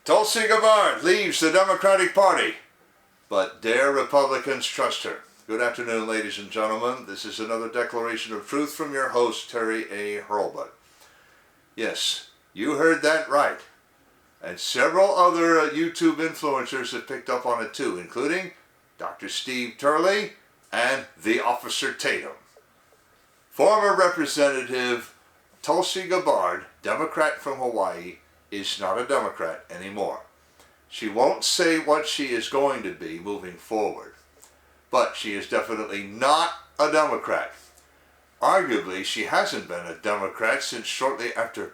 Tulsi Gabbard leaves the Democratic Party, but dare Republicans trust her? Good afternoon, ladies and gentlemen. This is another declaration of truth from your host, Terry A. Hurlbut. Yes, you heard that right. And several other YouTube influencers have picked up on it too, including Dr. Steve Turley and the Officer Tatum. Former Representative Tulsi Gabbard, Democrat from Hawaii, is not a Democrat anymore. She won't say what she is going to be moving forward, but she is definitely not a Democrat. Arguably, she hasn't been a Democrat since shortly after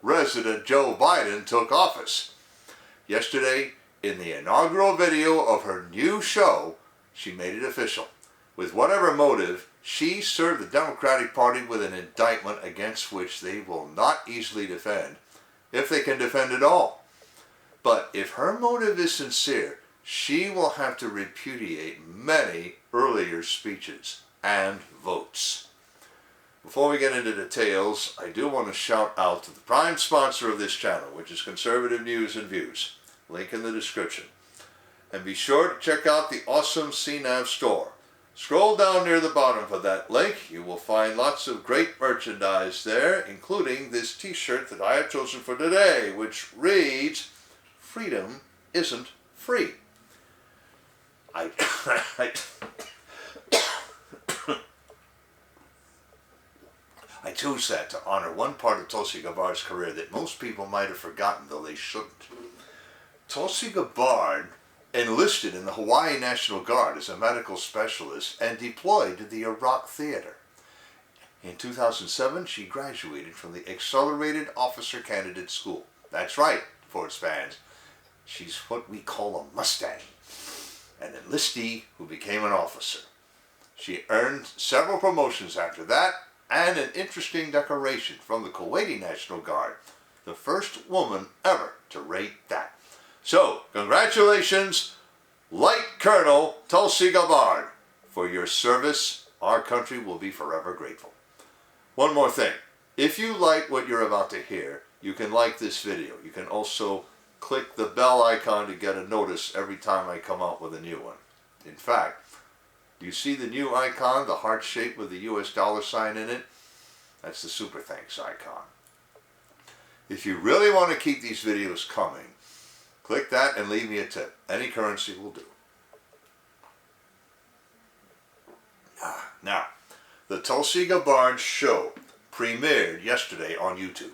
President Joe Biden took office. Yesterday, in the inaugural video of her new show, she made it official. With whatever motive, she served the Democratic Party with an indictment against which they will not easily defend, if they can defend at all. But if her motive is sincere, she will have to repudiate many earlier speeches and votes. Before we get into details, I do want to shout out to the prime sponsor of this channel, which is Conservative News and Views. Link in the description. And be sure to check out the awesome CNAV Store. Scroll down near the bottom of that link. You will find lots of great merchandise there, including this t-shirt that I have chosen for today, which reads, "Freedom isn't free." I chose that to honor one part of Tulsi Gabbard's career that most people might have forgotten, though they shouldn't. Tulsi Gabbard enlisted in the Hawaii National Guard as a medical specialist and deployed to the Iraq Theater. In 2007, she graduated from the Accelerated Officer Candidate School. That's right, Force fans. She's what we call a Mustang, an enlistee who became an officer. She earned several promotions after that and an interesting decoration from the Kuwaiti National Guard, the first woman ever to rate that. So, congratulations, Light Colonel Tulsi Gabbard. For your service, our country will be forever grateful. One more thing. If you like what you're about to hear, you can like this video. You can also click the bell icon to get a notice every time I come out with a new one. In fact, do you see the new icon, the heart shape with the US dollar sign in it? That's the super thanks icon. If you really want to keep these videos coming, click that and leave me a tip. Any currency will do. Now, the Tulsi Gabbard show premiered yesterday on YouTube.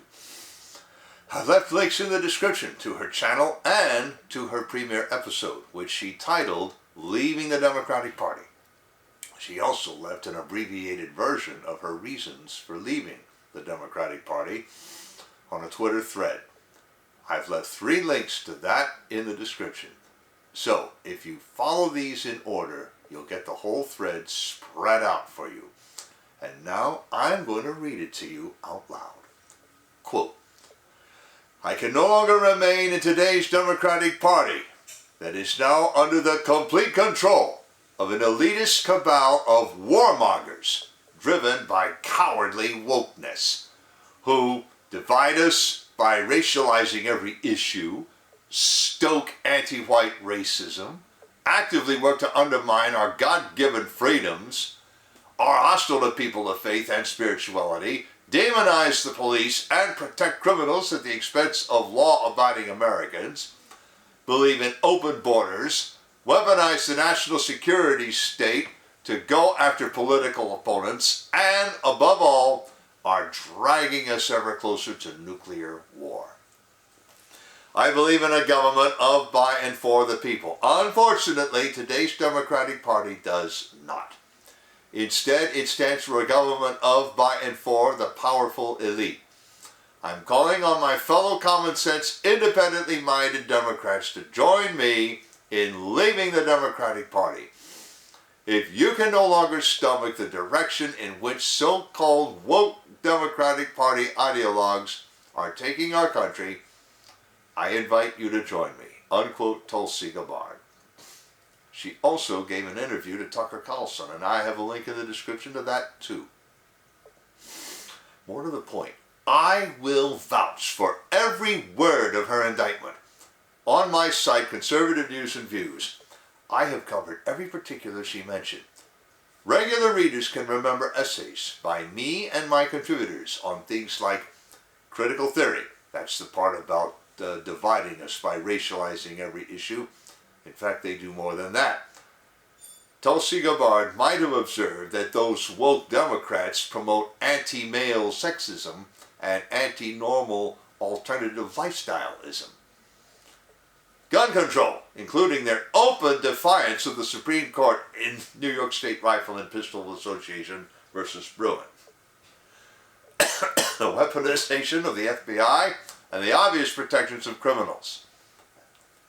I left links in the description to her channel and to her premiere episode, which she titled Leaving the Democratic Party. She also left an abbreviated version of her reasons for leaving the Democratic Party on a Twitter thread. I've left 3 links to that in the description. So, if you follow these in order, you'll get the whole thread spread out for you. And now I'm going to read it to you out loud. Quote, "I can no longer remain in today's Democratic Party that is now under the complete control of an elitist cabal of warmongers driven by cowardly wokeness who divide us by racializing every issue, stoke anti-white racism, actively work to undermine our God-given freedoms, are hostile to people of faith and spirituality, demonize the police and protect criminals at the expense of law-abiding Americans, believe in open borders, weaponize the national security state to go after political opponents, and above all, are dragging us ever closer to nuclear war. I believe in a government of, by, and for the people. Unfortunately, today's Democratic Party does not. Instead, it stands for a government of, by, and for the powerful elite. I'm calling on my fellow common sense, independently minded Democrats to join me in leaving the Democratic Party. If you can no longer stomach the direction in which so-called woke Democratic Party ideologues are taking our country, I invite you to join me." Unquote, Tulsi Gabbard. She also gave an interview to Tucker Carlson, and I have a link in the description to that too. More to the point, I will vouch for every word of her indictment. on my site, Conservative News and Views, I have covered every particular she mentioned. Regular readers can remember essays by me and my contributors on things like critical theory. That's the part about dividing us by racializing every issue. In fact, they do more than that. Tulsi Gabbard might have observed that those woke Democrats promote anti-male sexism and anti-normal alternative lifestyleism. Gun control, including their open defiance of the Supreme Court in New York State Rifle and Pistol Association versus Bruin. The weaponization of the FBI and the obvious protections of criminals.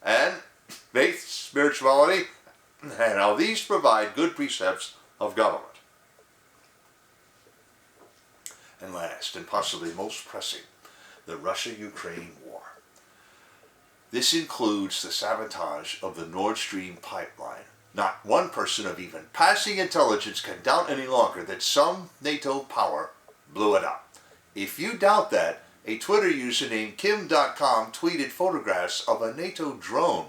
And faith, spirituality, and how these provide good precepts of government. And last, and possibly most pressing, the Russia-Ukraine war. This includes the sabotage of the Nord Stream pipeline. Not one person of even passing intelligence can doubt any longer that some NATO power blew it up. If you doubt that, a Twitter user named Kim.com tweeted photographs of a NATO drone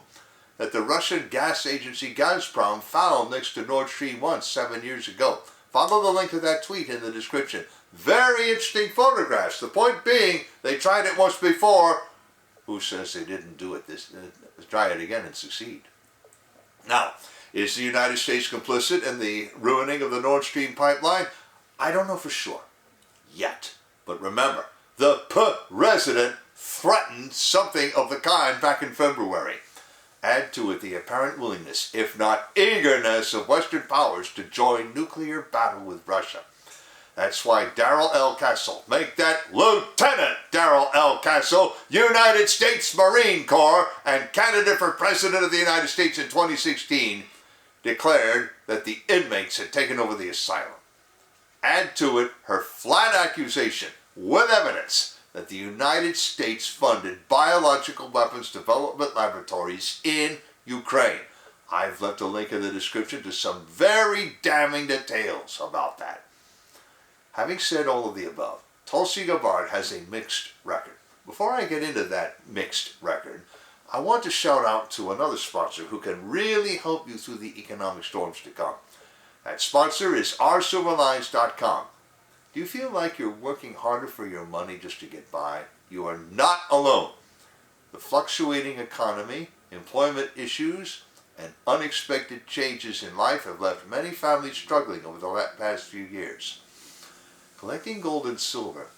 that the Russian gas agency Gazprom found next to Nord Stream 1 7 years ago. Follow the link to that tweet in the description. Very interesting photographs. The point being, they tried it once before. Who says they didn't do it? Try it again and succeed. Now, is the United States complicit in the ruining of the Nord Stream pipeline? I don't know for sure. Yet. But remember, the president threatened something of the kind back in February. Add to it the apparent willingness, if not eagerness, of Western powers to join nuclear battle with Russia. That's why Darrell L. Castle, make that Lieutenant Darrell L. Castle, United States Marine Corps and candidate for President of the United States in 2016, declared that the inmates had taken over the asylum. Add to it her flat accusation, with evidence, that the United States funded biological weapons development laboratories in Ukraine. I've left a link in the description to some very damning details about that. Having said all of the above, Tulsi Gabbard has a mixed record. Before I get into that mixed record, I want to shout out to another sponsor who can really help you through the economic storms to come. That sponsor is oursilverlines.com. Do you feel like you're working harder for your money just to get by? You are not alone. The fluctuating economy, employment issues, and unexpected changes in life have left many families struggling over the past few years. Collecting gold and silver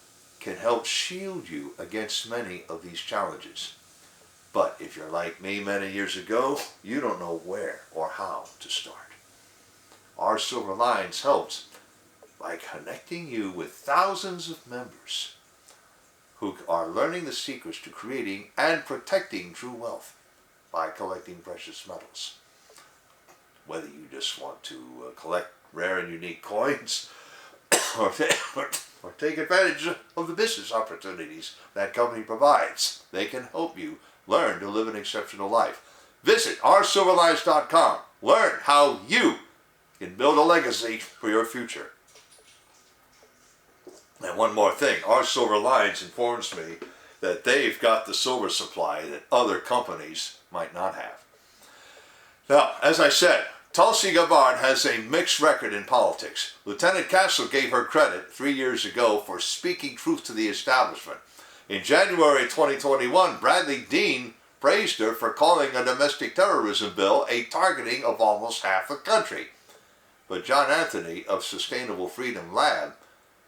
can help shield you against many of these challenges. But if you're like me many years ago, you don't know where or how to start. Our Silver Lines helps by connecting you with thousands of members who are learning the secrets to creating and protecting true wealth by collecting precious metals. Whether you just want to collect rare and unique coins or take advantage of the business opportunities that company provides, they can help you learn to live an exceptional life. Visit oursilverlines.com. Learn how you can build a legacy for your future. And one more thing, Our Silver Lines informs me that they've got the silver supply that other companies might not have. Now, as I said, Tulsi Gabbard has a mixed record in politics. Lieutenant Castle gave her credit 3 years ago for speaking truth to the establishment. In January 2021, Bradley Dean praised her for calling a domestic terrorism bill a targeting of almost half the country. But John Anthony of Sustainable Freedom Lab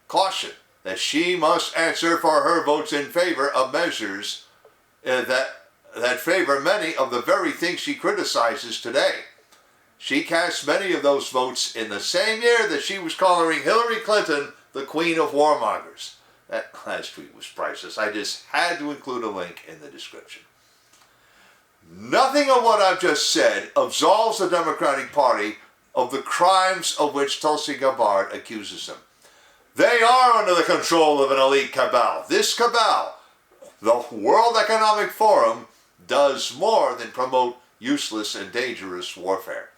cautioned that she must answer for her votes in favor of measures that favor many of the very things she criticizes today. She cast many of those votes in the same year that she was calling Hillary Clinton the Queen of Warmongers. That last tweet was priceless. I just had to include a link in the description. Nothing of what I've just said absolves the Democratic Party of the crimes of which Tulsi Gabbard accuses them. They are under the control of an elite cabal. This cabal, the World Economic Forum, does more than promote useless and dangerous warfare.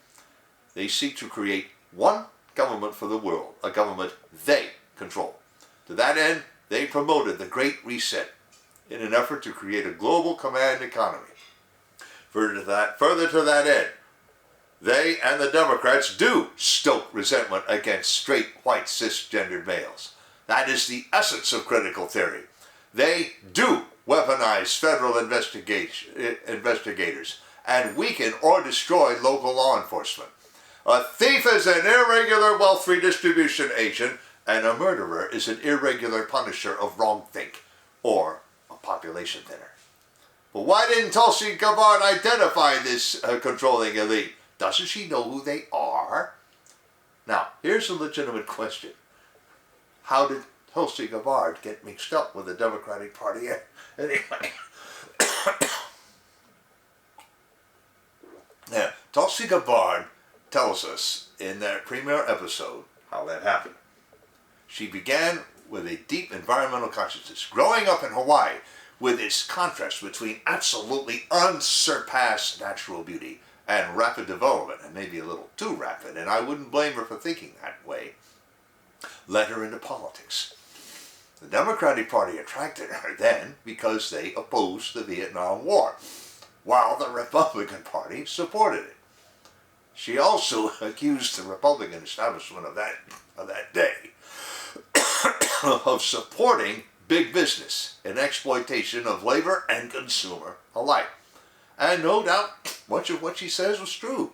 They seek to create one government for the world, a government they control. To that end, they promoted the Great Reset in an effort to create a global command economy. Further to that end, they and the Democrats do stoke resentment against straight, white, cisgendered males. That is the essence of critical theory. They do weaponize federal investigators and weaken or destroy local law enforcement. A thief is an irregular wealth redistribution agent, and a murderer is an irregular punisher of wrongthink, or a population thinner. But why didn't Tulsi Gabbard identify this controlling elite? Doesn't she know who they are? Now, here's a legitimate question. How did Tulsi Gabbard get mixed up with the Democratic Party anyway? Now, Tulsi Gabbard tells us in that premiere episode how that happened. She began with a deep environmental consciousness, growing up in Hawaii with its contrast between absolutely unsurpassed natural beauty and rapid development, and maybe a little too rapid, and I wouldn't blame her for thinking that way, led her into politics. The Democratic Party attracted her then because they opposed the Vietnam War, while the Republican Party supported it. She also accused the Republican establishment of that day of supporting big business and exploitation of labor and consumer alike. And no doubt, much of what she says was true.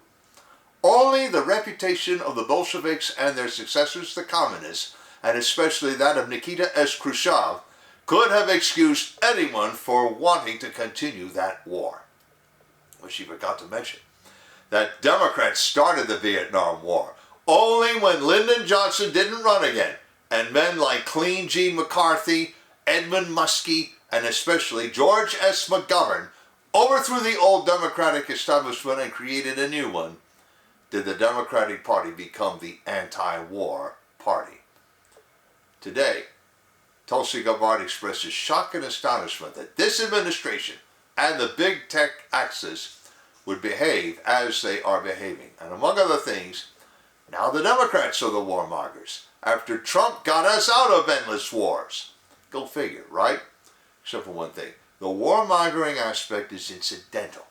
Only the reputation of the Bolsheviks and their successors, the communists, and especially that of Nikita S. Khrushchev, could have excused anyone for wanting to continue that war. But she forgot to mention that Democrats started the Vietnam War only when Lyndon Johnson didn't run again, and men like Clean Gene McCarthy, Edmund Muskie, and especially George S. McGovern overthrew the old Democratic establishment and created a new one, did the Democratic Party become the anti-war party. Today, Tulsi Gabbard expresses shock and astonishment that this administration and the big tech axis would behave as they are behaving. And among other things, now the Democrats are the warmongers, after Trump got us out of endless wars. Go figure, right? Except for one thing. The warmongering aspect is incidental.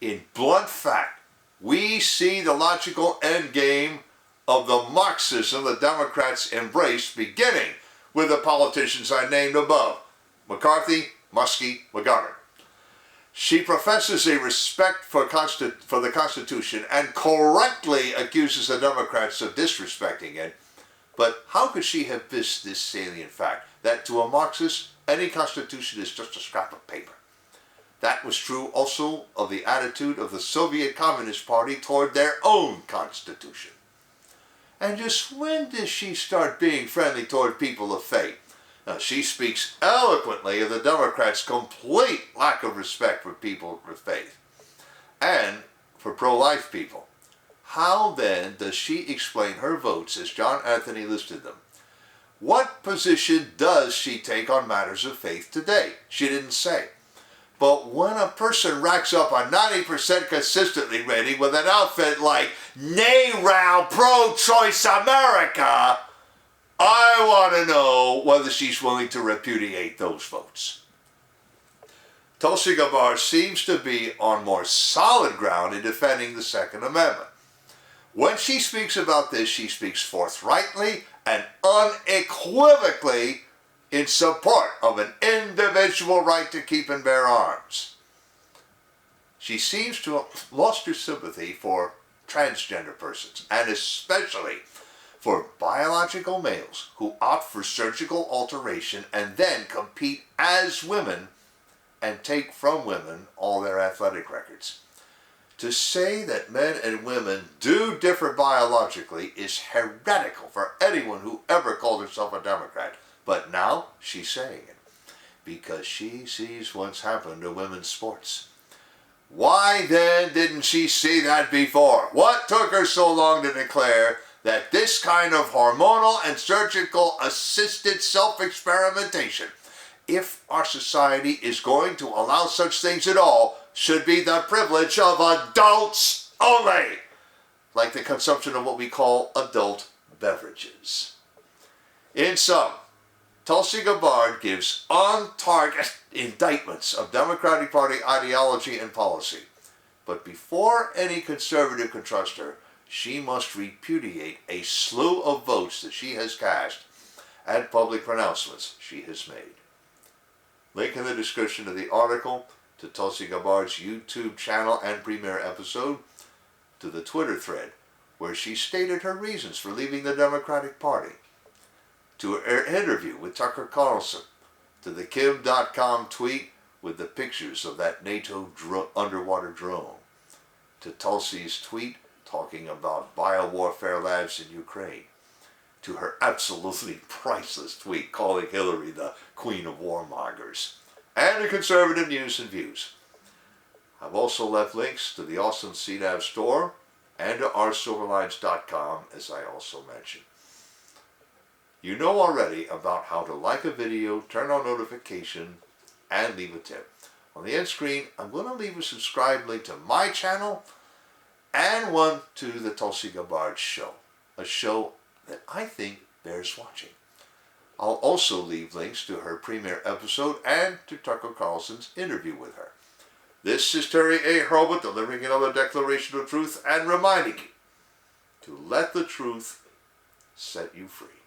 In blunt fact, we see the logical end game of the Marxism the Democrats embraced, beginning with the politicians I named above: McCarthy, Muskie, McGovern. She professes a respect for the Constitution and correctly accuses the Democrats of disrespecting it. But how could she have missed this salient fact, that to a Marxist, any Constitution is just a scrap of paper? That was true also of the attitude of the Soviet Communist Party toward their own Constitution. And just when does she start being friendly toward people of faith? Now, she speaks eloquently of the Democrats' complete lack of respect for people with faith and for pro-life people. How then does she explain her votes as John Anthony listed them? What position does she take on matters of faith today? She didn't say. But when a person racks up a 90% consistently rating with an outfit like NARAL Pro-Choice America, I want to know whether she's willing to repudiate those votes. Tulsi Gabbard seems to be on more solid ground in defending the Second Amendment. When she speaks about this, she speaks forthrightly and unequivocally in support of an individual right to keep and bear arms. She seems to have lost her sympathy for transgender persons, and especially for biological males who opt for surgical alteration and then compete as women and take from women all their athletic records. To say that men and women do differ biologically is heretical for anyone who ever called herself a Democrat. But now she's saying it because she sees what's happened to women's sports. Why then didn't she see that before? What took her so long to declare that this kind of hormonal and surgical assisted self-experimentation, if our society is going to allow such things at all, should be the privilege of adults only, like the consumption of what we call adult beverages? In sum, Tulsi Gabbard gives on-target indictments of Democratic Party ideology and policy. But before any conservative can trust her, she must repudiate a slew of votes that she has cast and public pronouncements she has made. Link in the description of the article, to Tulsi Gabbard's YouTube channel and premiere episode, to the Twitter thread where she stated her reasons for leaving the Democratic Party, to her interview with Tucker Carlson, to the Kim.com tweet with the pictures of that NATO underwater drone, to Tulsi's tweet talking about biowarfare labs in Ukraine, to her absolutely priceless tweet calling Hillary the Queen of Warmongers, and to conservative news and views. I've also left links to the awesome CNAV Store and to oursilverlines.com, as I also mentioned. You know already about how to like a video, turn on notification, and leave a tip. On the end screen, I'm going to leave a subscribe link to my channel and one to the Tulsi Gabbard show, a show that I think bears watching. I'll also leave links to her premiere episode and to Tucker Carlson's interview with her. This is Terry A. Hurlbut delivering another declaration of truth and reminding you to let the truth set you free.